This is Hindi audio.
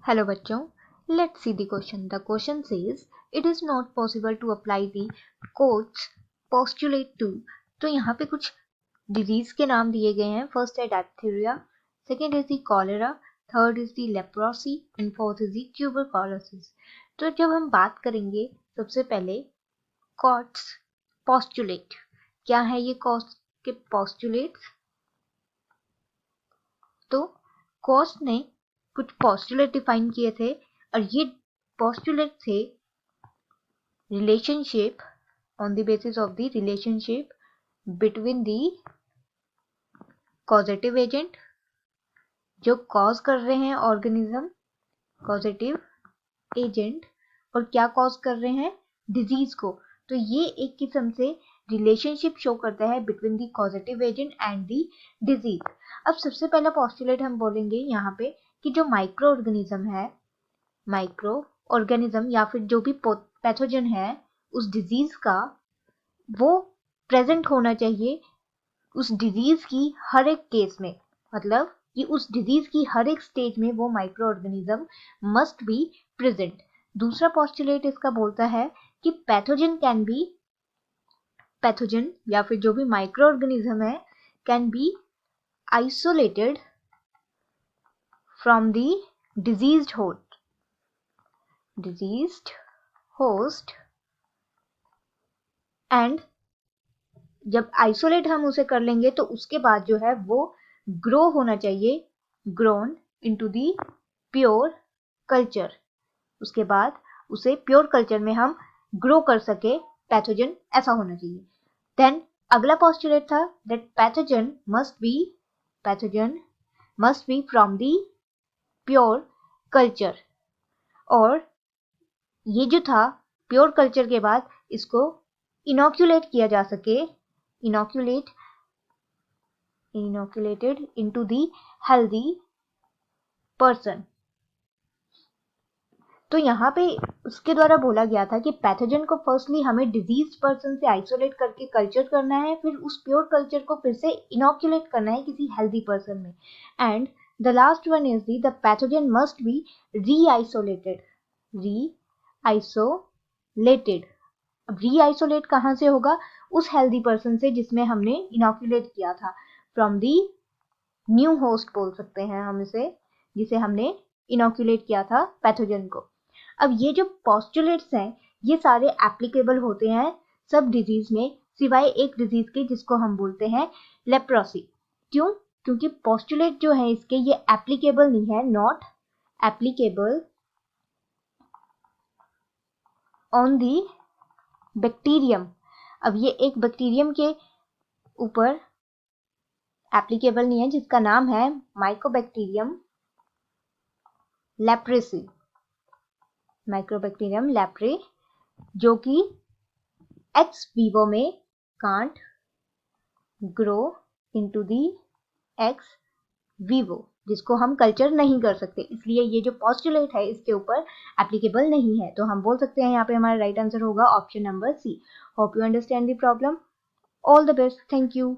Hello बच्चों, let's see the question. The question says it is not possible to apply the quotes postulate to. तो यहाँ पे कुछ डिजीज के नाम दिए गए हैं. फर्स्ट है diphtheria, second is the cholera, third is the leprosy and fourth is the tuberculosis. तो जब हम बात करेंगे सबसे पहले कॉट्स पोस्टुलेट, क्या है ये कॉट्स के पोस्टुलेट्स? तो कॉस्ट ने कुछ पोस्टुलेट डिफाइन किए थे और ये पोस्टुलेट थे relationship on the basis of the relationship between the causative agent जो कॉज कर रहे हैं ऑर्गेनिज्म, कॉजेटिव एजेंट, और क्या कॉज कर रहे हैं डिजीज को. तो ये एक किस्म से रिलेशनशिप शो करता है between the causative agent and the disease. अब सबसे पहला पोस्टुलेट हम बोलेंगे यहाँ पे कि जो माइक्रो ऑर्गेनिज्म है, माइक्रो ऑर्गेनिज्म या फिर जो भी पैथोजन है उस डिजीज का, वो प्रेजेंट होना चाहिए उस डिजीज की हर एक केस में. मतलब कि उस डिजीज की हर एक स्टेज में वो micro organism must be present. दूसरा पोस्टुलेट इसका बोलता है कि पैथोजन कैन बी, पैथोजन या फिर जो भी माइक्रो ऑर्गेनिज्म है can be isolated from the diseased host and जब आइसोलेट हम उसे कर लेंगे तो उसके बाद जो है वो ग्रो होना चाहिए, grown into the pure culture. उसके बाद उसे प्योर कल्चर में हम ग्रो कर सके पैथोजन, ऐसा होना चाहिए. देन अगला पोस्टुलेट था that pathogen must B from the pure culture. और ये जो था प्योर कल्चर के बाद इसको इनोक्यूलेट किया जा सके, inoculated into the healthy person. तो यहाँ पे उसके द्वारा बोला गया था कि पैथोजन को फर्स्टली हमें डिजीज पर्सन से आइसोलेट करके कल्चर करना है, फिर उस प्योर कल्चर को फिर से इनोक्यूलेट करना है किसी हेल्दी पर्सन में. And the last one is the pathogen must be reisolated. अब रीआइसोलेट कहाँ से होगा? उस हेल्दी पर्सन से जिसमें हमने इनोक्यूलेट किया था, फ्रॉम दी न्यू होस्ट बोल सकते हैं हम इसे, जिसे हमने इनोक्यूलेट किया था पैथोजन को. अब ये जो पोस्टुलेट्स हैं ये सारे एप्लीकेबल होते हैं सब डिजीज में, सिवाय एक डिजीज के जिसको हम बोलते हैं लेप्रोसी. क्यों? क्योंकि पोस्टुलेट जो है इसके ये एप्लीकेबल नहीं है, not applicable on the bacterium. अब ये एक बैक्टीरियम के ऊपर एप्लीकेबल नहीं है जिसका नाम है माइकोबैक्टीरियम लेप्रेसी, माइक्रोबैक्टीरियम लेप्रे, जो कि एक्स वीवो में can't grow into the x Vivo, जिसको हम कल्चर नहीं कर सकते, इसलिए ये जो पोस्टुलेट है इसके ऊपर एप्लीकेबल नहीं है. तो हम बोल सकते हैं यहाँ पे हमारा राइट आंसर होगा option number C. Hope you understand the problem. All the best. Thank you.